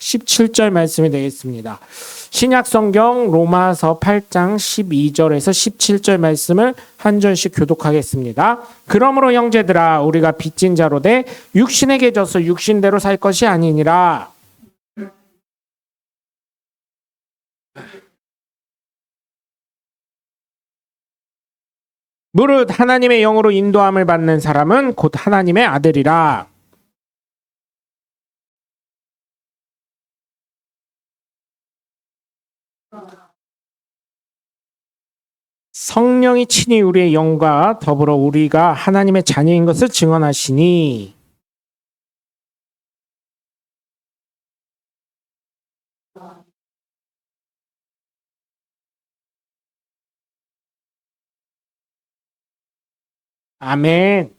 17절 말씀이 되겠습니다. 신약성경 로마서 8장 12절에서 17절 말씀을 한 절씩 교독하겠습니다. 그러므로 형제들아 우리가 빚진 자로 돼 육신에게 져서 육신대로 살 것이 아니니라. 무릇 하나님의 영으로 인도함을 받는 사람은 곧 하나님의 아들이라. 성령이 친히 우리의 영과 더불어 우리가 하나님의 자녀인 것을 증언하시니. 아멘.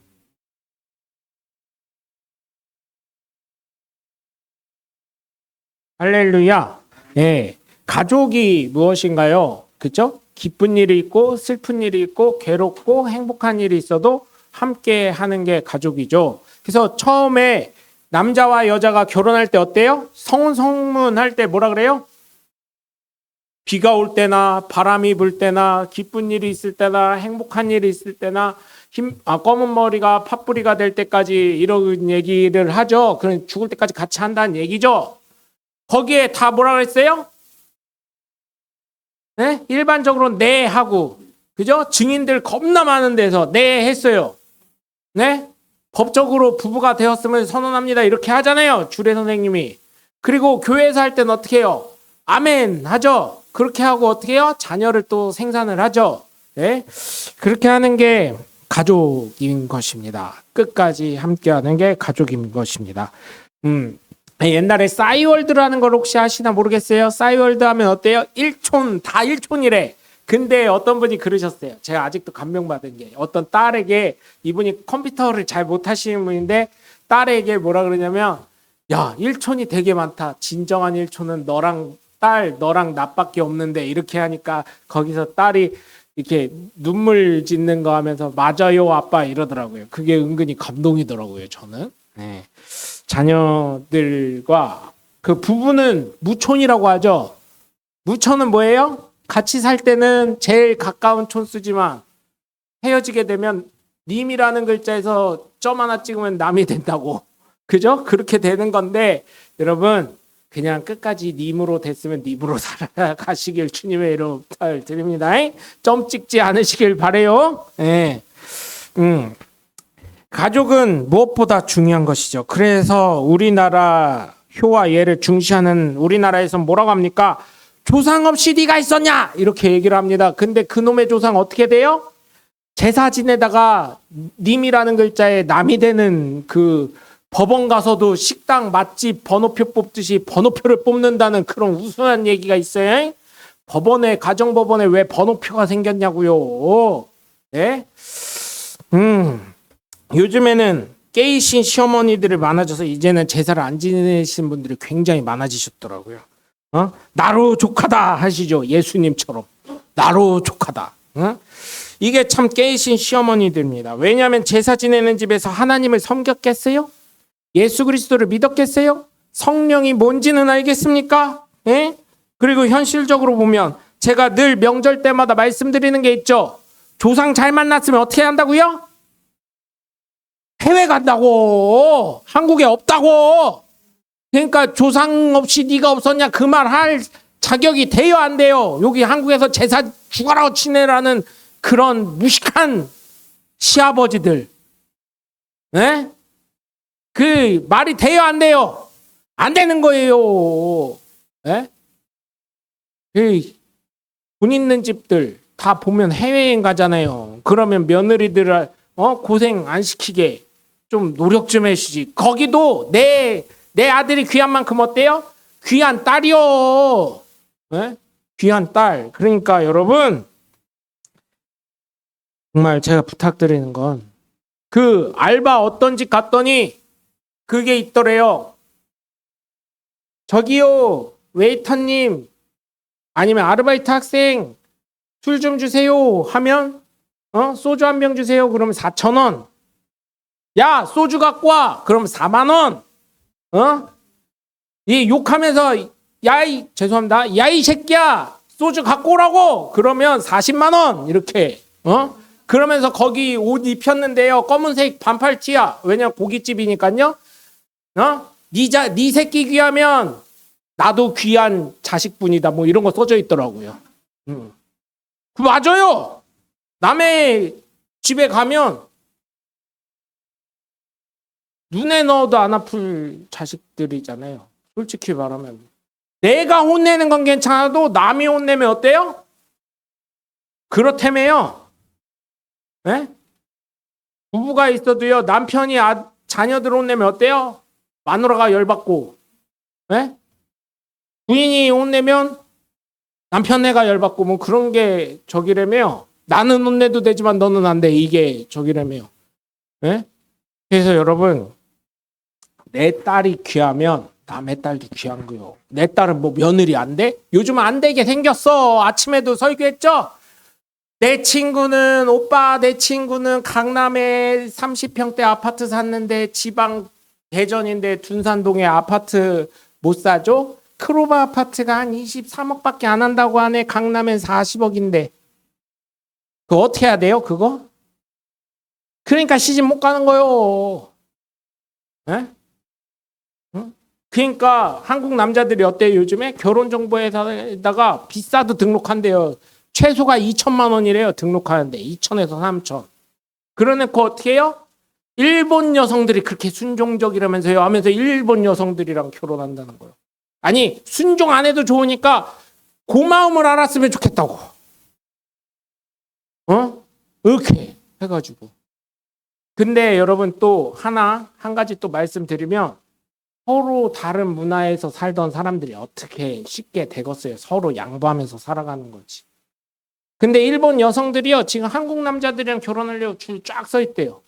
할렐루야. 네, 가족이 무엇인가요? 그죠? 기쁜 일이 있고 슬픈 일이 있고 괴롭고 행복한 일이 있어도 함께 하는 게 가족이죠. 그래서 처음에 남자와 여자가 결혼할 때 어때요? 성혼성문할 때 뭐라 그래요? 비가 올 때나 바람이 불 때나 기쁜 일이 있을 때나 행복한 일이 있을 때나 검은 머리가 팥뿌리가 될 때까지 이런 얘기를 하죠. 그럼 죽을 때까지 같이 한다는 얘기죠. 거기에 다 뭐라 그랬어요? 네? 일반적으로 네 하고, 그죠? 증인들 겁나 많은 데서 네 했어요. 네? 법적으로 부부가 되었음을 선언합니다. 이렇게 하잖아요. 주례 선생님이. 그리고 교회에서 할 때는 어떻게 해요? 아멘 하죠. 그렇게 하고 어떻게 해요? 자녀를 또 생산을 하죠. 네? 그렇게 하는 게 가족인 것입니다. 끝까지 함께하는 게 가족인 것입니다. 옛날에 싸이월드라는 걸 혹시 아시나 모르겠어요. 싸이월드 하면 어때요? 일촌 다 일촌이래. 근데 어떤 분이 그러셨어요. 제가 아직도 감명받은 게 어떤 딸에게, 이분이 컴퓨터를 잘 못하시는 분인데 딸에게 뭐라 그러냐면, 야, 일촌이 되게 많다. 진정한 일촌은 너랑 나밖에 없는데, 이렇게 하니까 거기서 딸이 이렇게 눈물 짓는 거 하면서 맞아요 아빠 이러더라고요. 그게 은근히 감동이더라고요. 저는. 네. 자녀들과 그 부부는 무촌이라고 하죠. 무촌은 뭐예요? 같이 살 때는 제일 가까운 촌수지만 헤어지게 되면 님이라는 글자에서 점 하나 찍으면 남이 된다고. 그죠? 그렇게 되는 건데 여러분 그냥 끝까지 님으로 됐으면 님으로 살아가시길 주님의 이름으로 부탁드립니다. 점 찍지 않으시길 바래요. 네. 가족은 무엇보다 중요한 것이죠. 그래서 우리나라 효와 예를 중시하는 우리나라에서 뭐라고 합니까? 조상 없이 네가 있었냐? 이렇게 얘기를 합니다. 근데 그놈의 조상 어떻게 돼요? 제사 지내다가 님이라는 글자에 남이 되는 그 법원 가서도 식당 맛집 번호표 뽑듯이 번호표를 뽑는다는 그런 우스운 얘기가 있어요. 법원에, 가정법원에 왜 번호표가 생겼냐고요. 네? 요즘에는 게이신 시어머니들이 많아져서 이제는 제사를 안 지내신 분들이 굉장히 많아지셨더라고요. 나로 족하다 하시죠. 예수님처럼. 나로 족하다. 이게 참 게이신 시어머니들입니다. 왜냐하면 제사 지내는 집에서 하나님을 섬겼겠어요? 예수 그리스도를 믿었겠어요? 성령이 뭔지는 알겠습니까? 예? 그리고 현실적으로 보면 제가 늘 명절 때마다 말씀드리는 게 있죠. 조상 잘 만났으면 어떻게 한다고요? 해외 간다고. 한국에 없다고. 그러니까 조상 없이 네가 없었냐 그 말 할 자격이 돼요 안 돼요? 여기 한국에서 제사 죽어라 치내라는 그런 무식한 시아버지들. 네? 그 말이 돼요 안 돼요? 안 되는 거예요. 네? 돈 있는 집들 다 보면 해외여행 가잖아요. 그러면 며느리들을 고생 안 시키게 좀 노력 좀 해주지. 거기도 내 아들이 귀한 만큼 어때요? 귀한 딸이요. 네? 귀한 딸. 그러니까 여러분 정말 제가 부탁드리는 건 그 알바 어떤 집 갔더니 그게 있더래요. 저기요 웨이터님 아니면 아르바이트 학생 술 좀 주세요 하면 소주 한 병 주세요. 그러면 4,000원. 야 소주 갖고 와. 그럼 4만 원. 이 욕하면서 죄송합니다. 야 이 새끼야 소주 갖고 오라고 그러면 40만 원 이렇게 그러면서 거기 옷 입혔는데요 검은색 반팔티야. 왜냐 고깃집이니까요. 네 새끼 귀하면 나도 귀한 자식분이다 뭐 이런 거 써져 있더라고요. 맞아요. 남의 집에 가면 눈에 넣어도 안 아플 자식들이잖아요. 솔직히 말하면 내가 혼내는 건 괜찮아도 남이 혼내면 어때요? 그렇다며요. 네? 부부가 있어도요 남편이 자녀들 혼내면 어때요? 마누라가 열받고, 네? 부인이 혼내면 남편네가 열받고 뭐 그런 게 저기라며요. 나는 혼내도 되지만 너는 안 돼. 이게 저기라며요. 네? 그래서 여러분 내 딸이 귀하면 남의 딸도 귀한 거요. 내 딸은 뭐 며느리 안 돼? 요즘 안 되게 생겼어. 아침에도 설교했죠? 내 친구는 강남에 30평대 아파트 샀는데 지방 대전인데 둔산동에 아파트 못 사줘? 크로바 아파트가 한 23억밖에 안 한다고 하네. 강남엔 40억인데. 그거 어떻게 해야 돼요? 그거? 그러니까 시집 못 가는 거요. 네? 그러니까 한국 남자들이 어때요? 요즘에 결혼정보회사에다가 비싸도 등록한대요. 최소가 2천만 원이래요. 등록하는데 2천에서 3천. 그러니까 어떻게 해요? 일본 여성들이 그렇게 순종적이라면서요 하면서 일본 여성들이랑 결혼한다는 거예요. 아니 순종 안 해도 좋으니까 고마움을 알았으면 좋겠다고. 이렇게 해가지고. 근데 여러분 또 한 가지 또 말씀드리면 서로 다른 문화에서 살던 사람들이 어떻게 쉽게 되겠어요. 서로 양보하면서 살아가는 거지. 근데 일본 여성들이요 지금 한국 남자들이랑 결혼하려고 줄 쫙 서 있대요.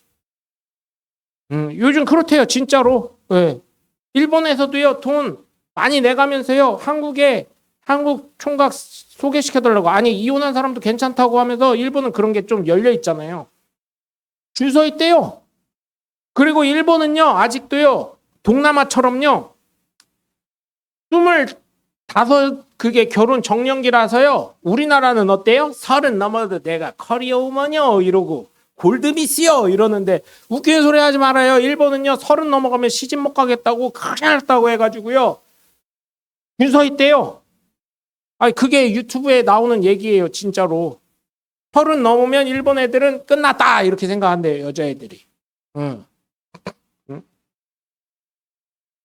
요즘 그렇대요 진짜로. 네. 일본에서도요 돈 많이 내가면서요 한국 총각 소개시켜달라고. 아니 이혼한 사람도 괜찮다고 하면서 일본은 그런 게 좀 열려 있잖아요. 줄 서 있대요. 그리고 일본은요 아직도요 동남아처럼요 25 그게 결혼 정년기라서요. 우리나라는 어때요? 30 넘어도 내가 커리어 우먼이요 이러고 골드미스요 이러는데 웃기는 소리 하지 말아요. 일본은요 30 넘어가면 시집 못 가겠다고 큰일 났다고 해가지고요 줄 서 있대요. 아니 그게 유튜브에 나오는 얘기예요 진짜로. 30 넘으면 일본 애들은 끝났다 이렇게 생각한대요 여자애들이.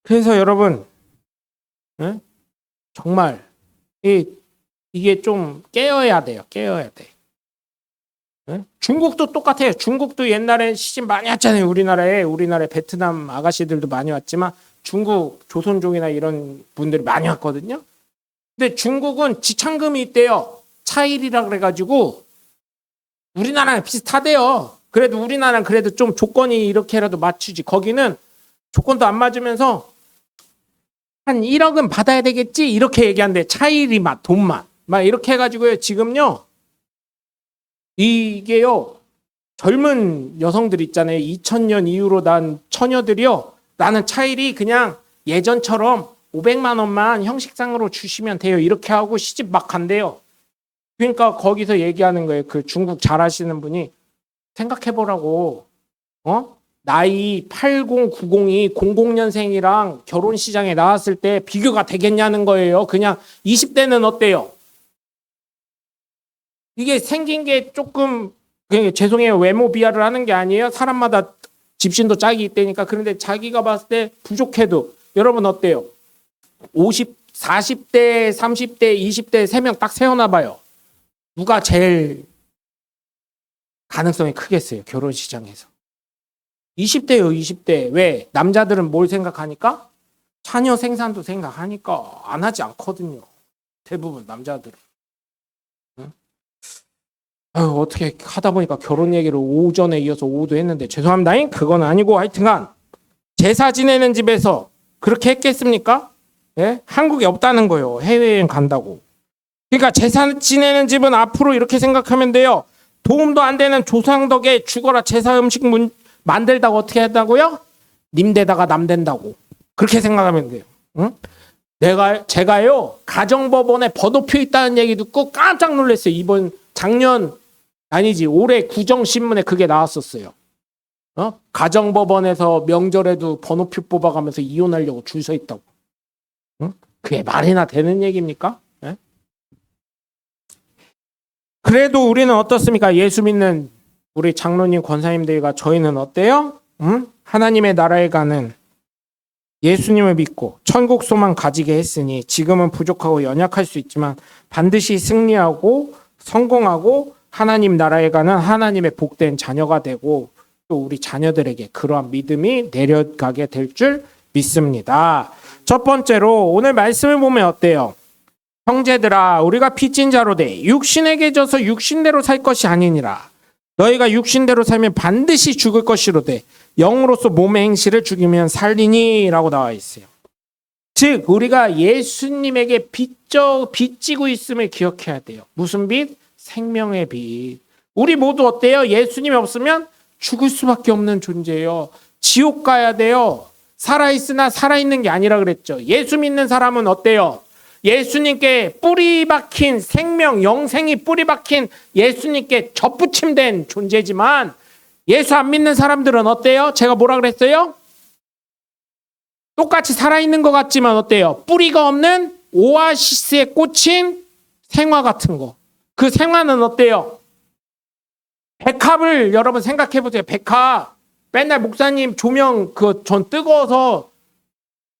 그래서 여러분 정말 이게 좀 깨어야 돼요. 깨어야 돼. 중국도 똑같아요. 중국도 옛날에 시집 많이 왔잖아요. 우리나라에 베트남 아가씨들도 많이 왔지만 중국 조선족이나 이런 분들이 많이 왔거든요. 근데 중국은 지참금이 있대요. 차일이라 그래가지고 우리나라랑 비슷하대요. 그래도 우리나라는 그래도 좀 조건이 이렇게라도 맞추지. 거기는 조건도 안 맞으면서 한 1억은 받아야 되겠지 이렇게 얘기한대. 차일이 돈만 막 이렇게 해가지고요. 지금요 이게요 젊은 여성들 있잖아요. 2000년 이후로 난 처녀들이요 나는 차일이 그냥 예전처럼 500만 원만 형식상으로 주시면 돼요 이렇게 하고 시집 막 간대요. 그러니까 거기서 얘기하는 거예요. 그 중국 잘 아시는 분이 생각해보라고. 나이 80, 90이 00년생이랑 결혼 시장에 나왔을 때 비교가 되겠냐는 거예요. 그냥 20대는 어때요? 이게 생긴 게 조금 죄송해요. 외모 비하를 하는 게 아니에요. 사람마다 집신도 짝이 있다니까. 그런데 자기가 봤을 때 부족해도 여러분 어때요? 40대, 30대, 20대 3명 딱 세워놔봐요. 누가 제일 가능성이 크겠어요? 결혼 시장에서. 20대요, 20대. 왜? 남자들은 뭘 생각하니까? 자녀 생산도 생각하니까 안 하지 않거든요. 대부분 남자들은. 응? 어떻게 하다 보니까 결혼 얘기를 오전에 이어서 오후도 했는데 죄송합니다. 그건 아니고 하여튼간 제사 지내는 집에서 그렇게 했겠습니까? 예? 한국에 없다는 거예요. 해외여행 간다고. 그러니까 제사 지내는 집은 앞으로 이렇게 생각하면 돼요. 도움도 안 되는 조상 덕에 죽어라 제사 음식 만들다가 어떻게 한다고요? 님 되다가 남 된다고. 그렇게 생각하면 돼요. 응? 제가요, 가정법원에 번호표 있다는 얘기 듣고 깜짝 놀랐어요. 올해 구정신문에 그게 나왔었어요. 가정법원에서 명절에도 번호표 뽑아가면서 이혼하려고 줄 서 있다고. 그게 말이나 되는 얘기입니까? 네? 그래도 우리는 어떻습니까? 예수 믿는 우리 장로님, 권사님들과 저희는 어때요? 하나님의 나라에 가는 예수님을 믿고 천국 소망 가지게 했으니 지금은 부족하고 연약할 수 있지만 반드시 승리하고 성공하고 하나님 나라에 가는 하나님의 복된 자녀가 되고 또 우리 자녀들에게 그러한 믿음이 내려가게 될 줄 믿습니다. 첫 번째로 오늘 말씀을 보면 어때요? 형제들아, 우리가 빚진 자로 돼 육신에게 져서 육신대로 살 것이 아니니라. 너희가 육신대로 살면 반드시 죽을 것이로되 영으로서 몸의 행실을 죽이면 살리니 라고 나와 있어요. 즉 우리가 예수님에게 빚지고 있음을 기억해야 돼요. 무슨 빚? 생명의 빚. 우리 모두 어때요? 예수님이 없으면 죽을 수밖에 없는 존재예요. 지옥 가야 돼요. 살아있으나 살아있는 게 아니라 그랬죠. 예수 믿는 사람은 어때요? 예수님께 뿌리 박힌 생명, 영생이 뿌리 박힌 예수님께 접붙임된 존재지만 예수 안 믿는 사람들은 어때요? 제가 뭐라 그랬어요? 똑같이 살아있는 것 같지만 어때요? 뿌리가 없는 오아시스에 꽂힌 생화 같은 거. 그 생화는 어때요? 백합을 여러분 생각해 보세요. 백합. 맨날 목사님 조명 전 뜨거워서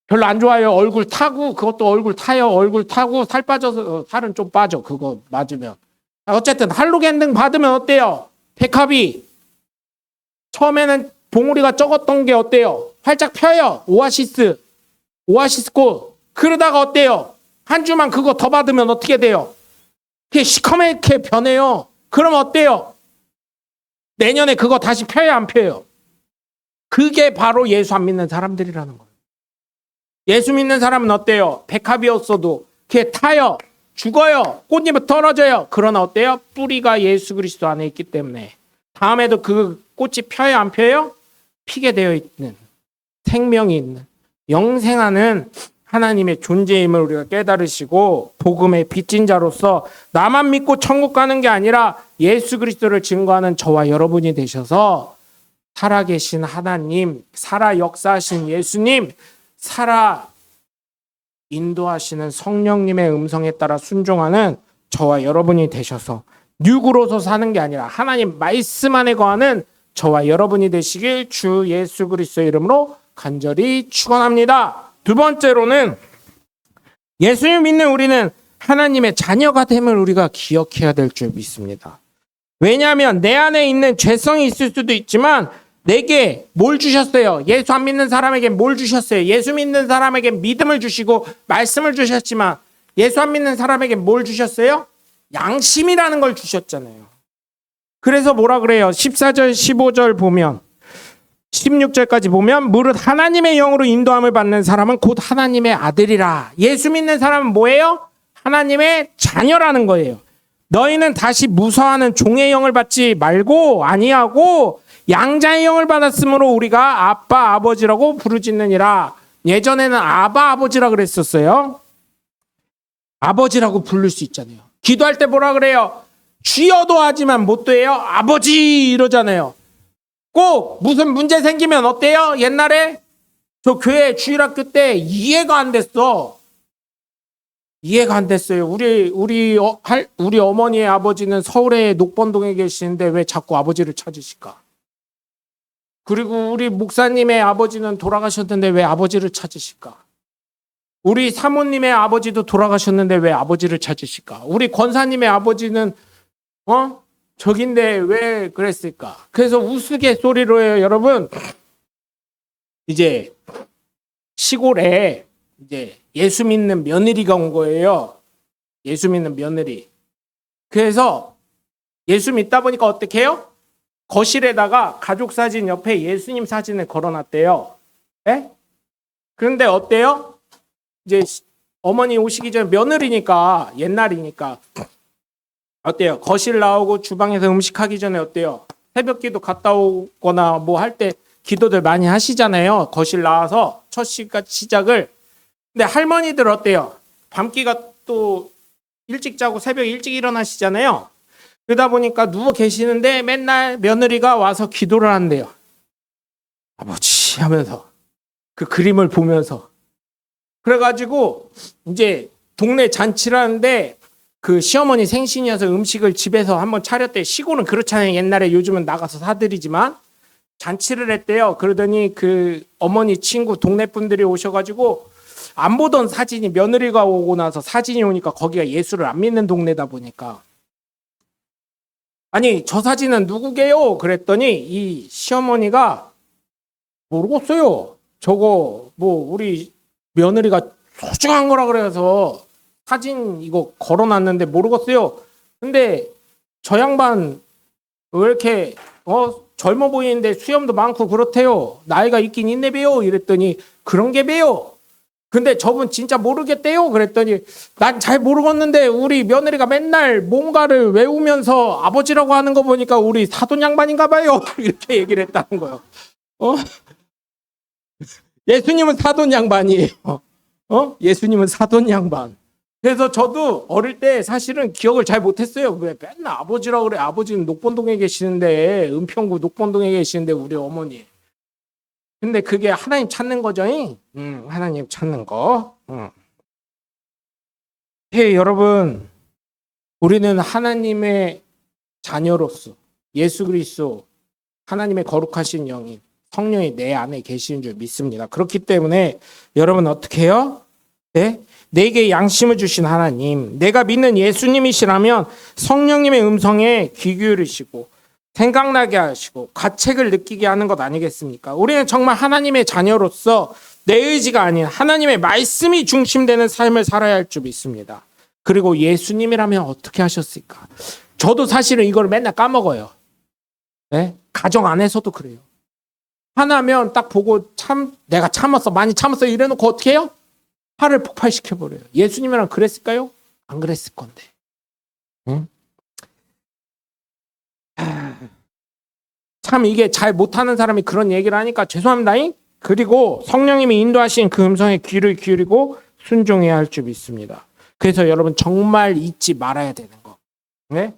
별로 안 좋아요. 얼굴 타고 그것도 얼굴 타요. 얼굴 타고 살 빠져서 살은 좀 빠져. 그거 맞으면. 어쨌든 할로겐등 받으면 어때요? 백합이 처음에는 봉우리가 적었던 게 어때요? 활짝 펴요. 오아시스 꽃. 그러다가 어때요? 한 주만 그거 더 받으면 어떻게 돼요? 그게 시커멓게 변해요. 그럼 어때요? 내년에 그거 다시 펴요, 안 펴요? 그게 바로 예수 안 믿는 사람들이라는 거예요. 예수 믿는 사람은 어때요? 백합이었어도 그게 타요. 죽어요. 꽃잎은 떨어져요. 그러나 어때요? 뿌리가 예수 그리스도 안에 있기 때문에 다음에도 그 꽃이 펴요, 안 펴요? 피게 되어 있는 생명이 있는 영생하는 하나님의 존재임을 우리가 깨달으시고 복음의 빚진 자로서 나만 믿고 천국 가는 게 아니라 예수 그리스도를 증거하는 저와 여러분이 되셔서 살아계신 하나님, 살아 역사하신 예수님, 살아 인도하시는 성령님의 음성에 따라 순종하는 저와 여러분이 되셔서 육으로서 사는 게 아니라 하나님 말씀 안에 거하는 저와 여러분이 되시길 주 예수 그리스도의 이름으로 간절히 축원합니다. 두 번째로는 예수님 믿는 우리는 하나님의 자녀가 됨을 우리가 기억해야 될 줄 믿습니다. 왜냐하면 내 안에 있는 죄성이 있을 수도 있지만 내게 뭘 주셨어요? 예수 안 믿는 사람에게 뭘 주셨어요? 예수 믿는 사람에게 믿음을 주시고 말씀을 주셨지만 예수 안 믿는 사람에게 뭘 주셨어요? 양심이라는 걸 주셨잖아요. 그래서 뭐라 그래요? 14절 15절 보면 16절까지 보면 무릇 하나님의 영으로 인도함을 받는 사람은 곧 하나님의 아들이라. 예수 믿는 사람은 뭐예요? 하나님의 자녀라는 거예요. 너희는 다시 무서워하는 종의 영을 받지 말고 아니하고 양자의 영을 받았으므로 우리가 아빠 아버지라고 부르짖느니라. 예전에는 아바 아버지라 그랬었어요. 아버지라고 부를 수 있잖아요. 기도할 때 뭐라 그래요? 주여도 하지만 못 돼요. 아버지 이러잖아요. 꼭 무슨 문제 생기면 어때요? 옛날에 저 교회 주일학교 때 이해가 안 됐어. 이해가 안 됐어요. 우리 어머니의 아버지는 서울의 녹번동에 계시는데 왜 자꾸 아버지를 찾으실까? 그리고 우리 목사님의 아버지는 돌아가셨는데 왜 아버지를 찾으실까? 우리 사모님의 아버지도 돌아가셨는데 왜 아버지를 찾으실까? 우리 권사님의 아버지는 저긴데 왜 그랬을까? 그래서 우스갯소리로 해요, 여러분. 이제 시골에 이제 예수 믿는 며느리가 온 거예요. 예수 믿는 며느리. 그래서 예수 믿다 보니까 어떻게 해요? 거실에다가 가족 사진 옆에 예수님 사진을 걸어놨대요. 예? 그런데 어때요? 이제 어머니 오시기 전에 며느리니까 옛날이니까 어때요? 거실 나오고 주방에서 음식하기 전에 어때요? 새벽기도 갔다 오거나 뭐 할 때 기도들 많이 하시잖아요. 거실 나와서 첫 시작을 근데 할머니들 어때요? 밤기가 또 일찍 자고 새벽 일찍 일어나시잖아요. 그러다 보니까 누워 계시는데 맨날 며느리가 와서 기도를 한대요. 아버지 하면서 그 그림을 보면서. 그래가지고 이제 동네 잔치를 하는데 그 시어머니 생신이어서 음식을 집에서 한번 차렸대. 시골은 그렇잖아요. 옛날에 요즘은 나가서 사드리지만 잔치를 했대요. 그러더니 그 어머니 친구 동네 분들이 오셔가지고 안 보던 사진이 며느리가 오고 나서 사진이 오니까 거기가 예수를 안 믿는 동네다 보니까 아니 저 사진은 누구게요? 그랬더니 이 시어머니가 모르겠어요. 저거 뭐 우리 며느리가 소중한 거라 그래서 사진 이거 걸어놨는데 모르겠어요. 근데 저 양반 왜 이렇게 젊어 보이는데 수염도 많고 그렇대요. 나이가 있긴 있네 배요. 이랬더니 그런 게 배요. 근데 저분 진짜 모르겠대요. 그랬더니 난 잘 모르겠는데 우리 며느리가 맨날 뭔가를 외우면서 아버지라고 하는 거 보니까 우리 사돈 양반인가 봐요. 이렇게 얘기를 했다는 거예요. 예수님은 사돈 양반이에요. 예수님은 사돈 양반. 그래서 저도 어릴 때 사실은 기억을 잘 못했어요. 왜 맨날 아버지라고 그래. 아버지는 녹본동에 계시는데 은평구 녹본동에 계시는데 우리 어머니. 근데 그게 하나님 찾는 거죠. 하나님 찾는 거. 여러분 우리는 하나님의 자녀로서 예수 그리스도 하나님의 거룩하신 영이 성령이 내 안에 계시는 줄 믿습니다. 그렇기 때문에 여러분 어떻게 해요? 네? 내게 양심을 주신 하나님, 내가 믿는 예수님이시라면 성령님의 음성에 귀 기울이시고 생각나게 하시고 가책을 느끼게 하는 것 아니겠습니까? 우리는 정말 하나님의 자녀로서 내 의지가 아닌 하나님의 말씀이 중심되는 삶을 살아야 할 줄 믿습니다. 그리고 예수님이라면 어떻게 하셨을까? 저도 사실은 이걸 맨날 까먹어요. 네? 가정 안에서도 그래요. 하나면 딱 보고 내가 참았어, 많이 참았어 이래놓고 어떻게 해요? 화를 폭발시켜버려요. 예수님이랑 그랬을까요? 안 그랬을 건데. 응? 참 이게 잘 못하는 사람이 그런 얘기를 하니까 죄송합니다. 그리고 성령님이 인도하신 그 음성에 귀를 기울이고 순종해야 할 줄 믿습니다. 그래서 여러분 정말 잊지 말아야 되는 거. 네?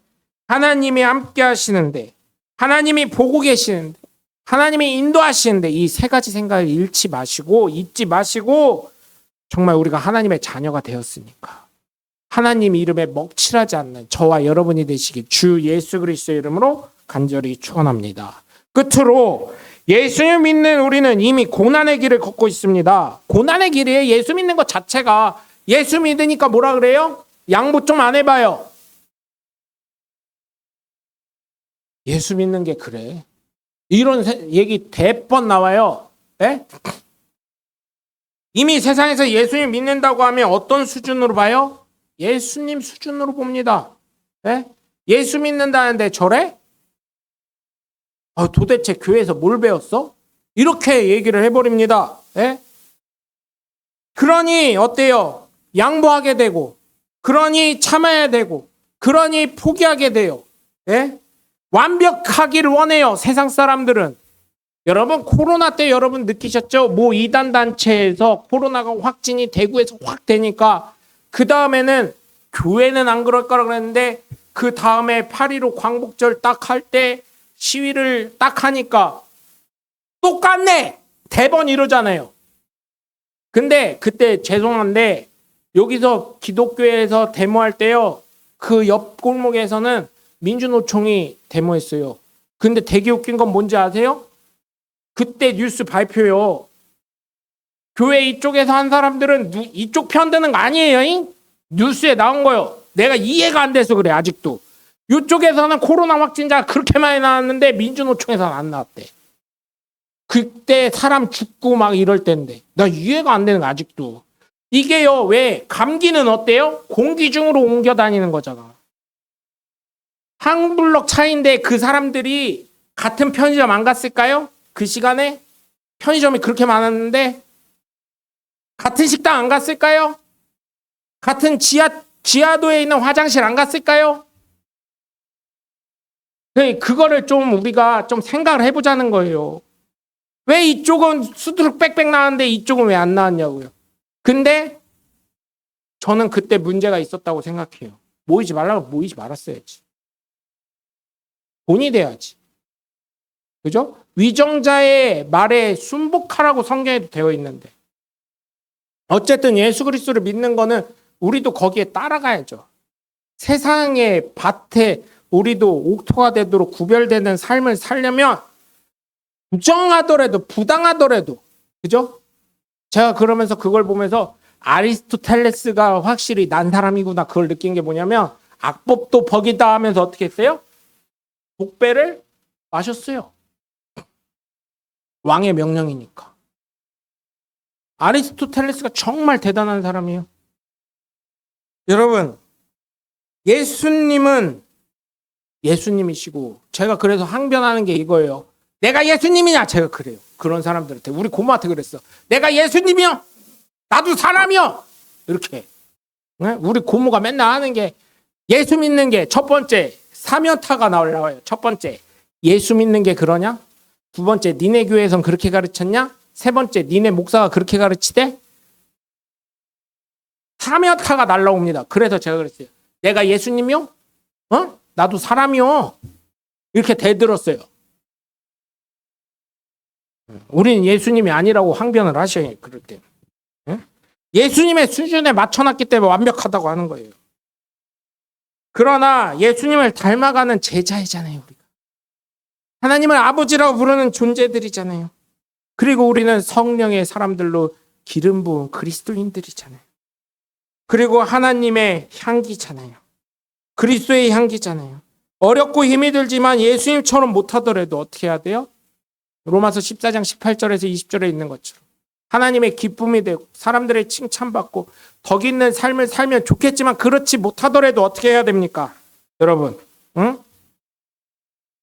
하나님이 함께 하시는데 하나님이 보고 계시는데 하나님이 인도하시는데 이 세 가지 생각을 잊지 마시고 정말 우리가 하나님의 자녀가 되었으니까 하나님 이름에 먹칠하지 않는 저와 여러분이 되시길 주 예수 그리스도의 이름으로 간절히 축원합니다. 끝으로 예수님 믿는 우리는 이미 고난의 길을 걷고 있습니다. 고난의 길이에요. 예수 믿는 것 자체가 예수 믿으니까 뭐라 그래요? 양보 좀 안 해봐요. 예수 믿는 게 그래. 이런 얘기 대번 나와요. 네? 이미 세상에서 예수님 믿는다고 하면 어떤 수준으로 봐요? 예수님 수준으로 봅니다. 네? 예수 믿는다는데 저래? 도대체 교회에서 뭘 배웠어? 이렇게 얘기를 해버립니다. 네? 그러니 어때요? 양보하게 되고 그러니 참아야 되고 그러니 포기하게 돼요. 네? 완벽하기를 원해요. 세상 사람들은. 여러분 코로나 때 여러분 느끼셨죠? 모 이단 단체에서 코로나가 확진이 대구에서 확 되니까 그 다음에는 교회는 안 그럴 거라 그랬는데 그 다음에 8.15 광복절 딱 할 때 시위를 딱 하니까 똑같네! 대번 이러잖아요. 근데 그때 죄송한데 여기서 기독교에서 데모할 때요. 그 옆 골목에서는 민주노총이 데모했어요. 근데 되게 웃긴 건 뭔지 아세요? 그때 뉴스 발표요. 교회 이쪽에서 한 사람들은 이쪽 편 드는 거 아니에요? 뉴스에 나온 거요. 내가 이해가 안 돼서 그래 아직도. 이쪽에서는 코로나 확진자가 그렇게 많이 나왔는데 민주노총에서는 안 나왔대. 그때 사람 죽고 막 이럴 때인데 나 이해가 안 되는 거 아직도. 이게요. 왜? 감기는 어때요? 공기 중으로 옮겨 다니는 거잖아. 한 블럭 차이인데 그 사람들이 같은 편의점 안 갔을까요? 그 시간에 편의점이 그렇게 많았는데 같은 식당 안 갔을까요? 같은 지하도에 있는 화장실 안 갔을까요? 그거를 좀 우리가 좀 생각을 해보자는 거예요. 왜 이쪽은 수두룩 빽빽 나왔는데 이쪽은 왜 안 나왔냐고요. 근데 저는 그때 문제가 있었다고 생각해요. 모이지 말라고 모이지 말았어야지. 본이 돼야지. 그죠? 위정자의 말에 순복하라고 성경에도 되어 있는데. 어쨌든 예수 그리스도를 믿는 거는 우리도 거기에 따라가야죠. 세상의 밭에 우리도 옥토가 되도록 구별되는 삶을 살려면 부정하더라도 부당하더라도 그죠? 제가 그러면서 그걸 보면서 아리스토텔레스가 확실히 난 사람이구나 그걸 느낀 게 뭐냐면 악법도 법이다 하면서 어떻게 했어요? 독배를 마셨어요. 왕의 명령이니까. 아리스토텔레스가 정말 대단한 사람이에요. 여러분 예수님은 예수님이시고 제가 그래서 항변하는 게 이거예요. 내가 예수님이냐? 제가 그래요. 그런 사람들한테 우리 고모한테 그랬어. 내가 예수님이요? 나도 사람이요? 이렇게. 우리 고모가 맨날 하는 게 예수 믿는 게 첫 번째 사면타가 나와요. 첫 번째 예수 믿는 게 그러냐? 두 번째 니네 교회에선 그렇게 가르쳤냐? 세 번째 니네 목사가 그렇게 가르치대? 사면타가 날라옵니다. 그래서 제가 그랬어요. 내가 예수님이요? 나도 사람이요. 이렇게 대들었어요. 우리는 예수님이 아니라고 항변을 하셔요. 그럴 때. 예수님의 수준에 맞춰놨기 때문에 완벽하다고 하는 거예요. 그러나 예수님을 닮아가는 제자이잖아요. 우리가. 하나님을 아버지라고 부르는 존재들이잖아요. 그리고 우리는 성령의 사람들로 기름 부은 그리스도인들이잖아요. 그리고 하나님의 향기잖아요. 그리스도의 향기잖아요. 어렵고 힘이 들지만 예수님처럼 못하더라도 어떻게 해야 돼요? 로마서 14장 18절에서 20절에 있는 것처럼 하나님의 기쁨이 되고 사람들의 칭찬받고 덕 있는 삶을 살면 좋겠지만 그렇지 못하더라도 어떻게 해야 됩니까? 여러분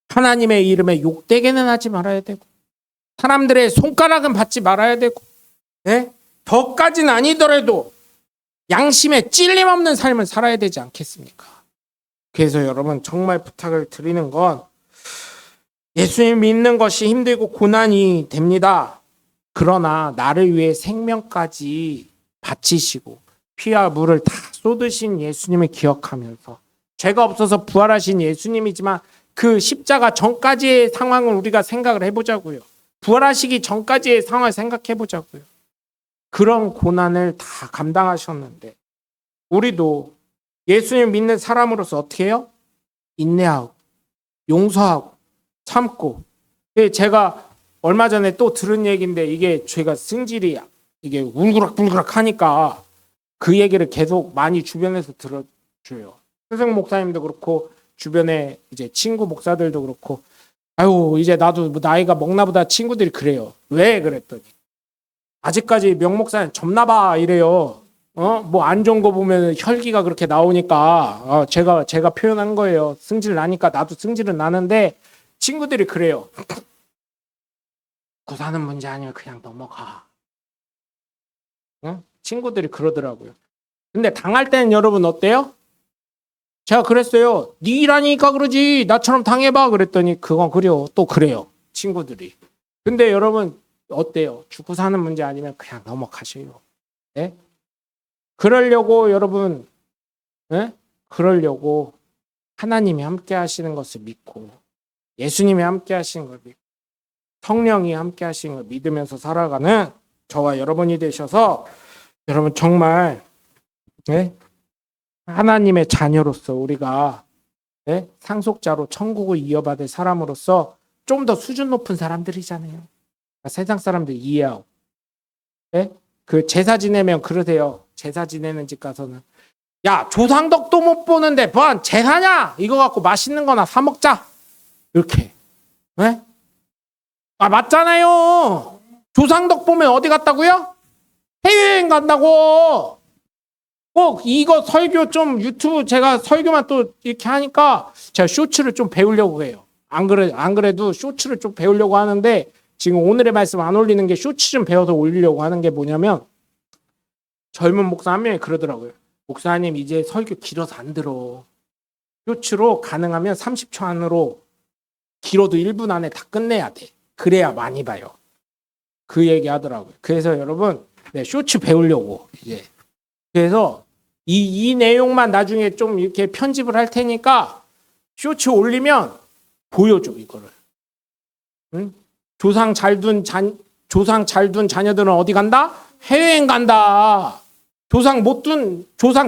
하나님의 이름에 욕되게는 하지 말아야 되고 사람들의 손가락은 받지 말아야 되고 덕까지는 아니더라도 양심에 찔림 없는 삶을 살아야 되지 않겠습니까? 그래서 여러분 정말 부탁을 드리는 건 예수님 믿는 것이 힘들고 고난이 됩니다. 그러나 나를 위해 생명까지 바치시고 피와 물을 다 쏟으신 예수님을 기억하면서 죄가 없어서 부활하신 예수님이지만 그 십자가 전까지의 상황을 우리가 생각을 해보자고요. 부활하시기 전까지의 상황을 생각해보자고요. 그런 고난을 다 감당하셨는데 우리도 예수님 믿는 사람으로서 어떻게 해요? 인내하고 용서하고 참고. 제가 얼마 전에 또 들은 얘기인데 이게 제가 승질이 이게 울그락불그락 하니까 그 얘기를 계속 많이 주변에서 들어줘요. 스승 목사님도 그렇고 주변에 이제 친구 목사들도 그렇고 아유 이제 나도 나이가 먹나보다 친구들이 그래요. 왜 그랬더니 아직까지 명 목사님 접나봐 이래요. 뭐 안 좋은 거 보면 혈기가 그렇게 나오니까 제가 표현한 거예요. 승질 나니까 나도 승질은 나는데 친구들이 그래요. 구사는 문제 아니면 그냥 넘어가. 친구들이 그러더라고요. 근데 당할 때는 여러분 어때요? 제가 그랬어요. 네 일하니까 그러지 나처럼 당해봐 그랬더니 그건 그래요. 또 그래요. 친구들이. 근데 여러분 어때요? 죽고 사는 문제 아니면 그냥 넘어가셔요. 네? 그러려고 여러분 그러려고 하나님이 함께 하시는 것을 믿고 예수님이 함께 하시는 걸 믿고 성령이 함께 하시는 걸 믿으면서 살아가는 저와 여러분이 되셔서 여러분 정말 하나님의 자녀로서 우리가 상속자로 천국을 이어받을 사람으로서 좀 더 수준 높은 사람들이잖아요. 그러니까 세상 사람들 이해하고 그 제사 지내면 그러세요. 제사 지내는 집 가서는 야 조상덕도 못 보는데 뭔 제사냐? 이거 갖고 맛있는 거나 사 먹자. 이렇게 맞잖아요. 조상덕 보면 어디 갔다고요? 해외여행 간다고. 꼭 이거 설교 좀 유튜브 제가 설교만 또 이렇게 하니까 제가 쇼츠를 좀 배우려고 해요. 안 그래도 쇼츠를 좀 배우려고 하는데 지금 오늘의 말씀 안 올리는 게 쇼츠 좀 배워서 올리려고 하는 게 뭐냐면 젊은 목사 한 명이 그러더라고요. 목사님 이제 설교 길어서 안 들어. 쇼츠로 가능하면 30초 안으로 길어도 1분 안에 다 끝내야 돼. 그래야 많이 봐요. 그 얘기 하더라고요. 그래서 여러분 네, 쇼츠 배우려고 이제. 그래서 이 내용만 나중에 좀 이렇게 편집을 할 테니까 쇼츠 올리면 보여줘 이거를. 응? 조상 잘 둔 자녀들은 어디 간다? 해외여행 간다. 조상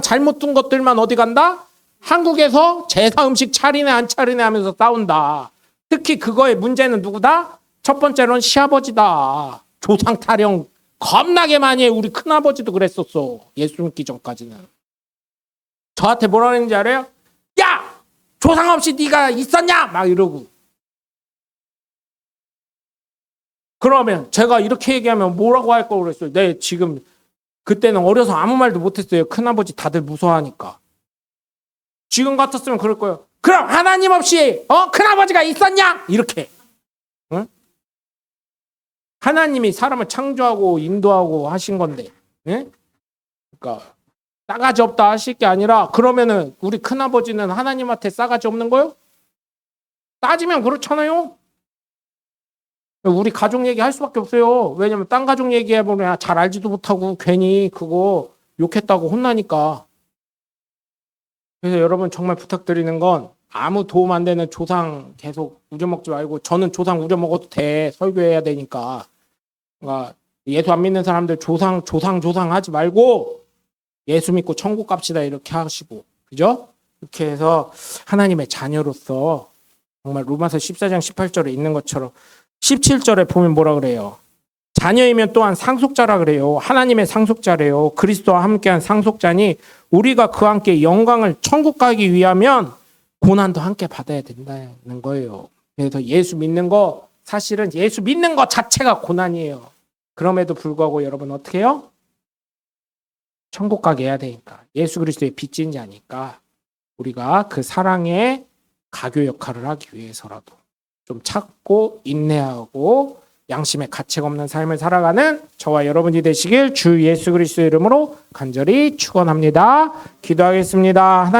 잘못 둔 것들만 어디 간다? 한국에서 제사 음식 차리네 안 차리네 하면서 싸운다. 특히 그거의 문제는 누구다? 첫 번째로는 시아버지다. 조상 타령 겁나게 많이 해. 우리 큰아버지도 그랬었어. 예수 믿기 전까지는. 저한테 뭐라 그랬는지 알아요? 야! 조상 없이 네가 있었냐? 막 이러고. 그러면 제가 이렇게 얘기하면 뭐라고 할 걸 그랬어요. 네, 지금 그때는 어려서 아무 말도 못했어요. 큰아버지 다들 무서워하니까. 지금 같았으면 그럴 거예요. 그럼 하나님 없이 큰아버지가 있었냐? 이렇게. 응? 하나님이 사람을 창조하고 인도하고 하신 건데. 응? 그러니까 싸가지 없다 하실 게 아니라 그러면은 우리 큰아버지는 하나님한테 싸가지 없는 거요? 따지면 그렇잖아요. 우리 가족 얘기 할 수밖에 없어요. 왜냐면 딴 가족 얘기해보면 잘 알지도 못하고 괜히 그거 욕했다고 혼나니까. 그래서 여러분 정말 부탁드리는 건 아무 도움 안 되는 조상 계속 우려먹지 말고 저는 조상 우려먹어도 돼. 설교해야 되니까. 그러니까 예수 안 믿는 사람들 조상 하지 말고 예수 믿고 천국 갑시다 이렇게 하시고. 그죠? 이렇게 해서 하나님의 자녀로서 정말 로마서 14장 18절에 있는 것처럼 17절에 보면 뭐라 그래요? 자녀이면 또한 상속자라 그래요. 하나님의 상속자래요. 그리스도와 함께한 상속자니 우리가 그와 함께 영광을 천국 가기 위하면 고난도 함께 받아야 된다는 거예요. 그래서 예수 믿는 거 사실은 예수 믿는 거 자체가 고난이에요. 그럼에도 불구하고 여러분 어떻게 해요? 천국 가게 해야 되니까. 예수 그리스도의 빚진 자니까 우리가 그 사랑의 가교 역할을 하기 위해서라도 좀 참고 인내하고 양심의 가책 없는 삶을 살아가는 저와 여러분이 되시길 주 예수 그리스도의 이름으로 간절히 축원합니다. 기도하겠습니다. 하나님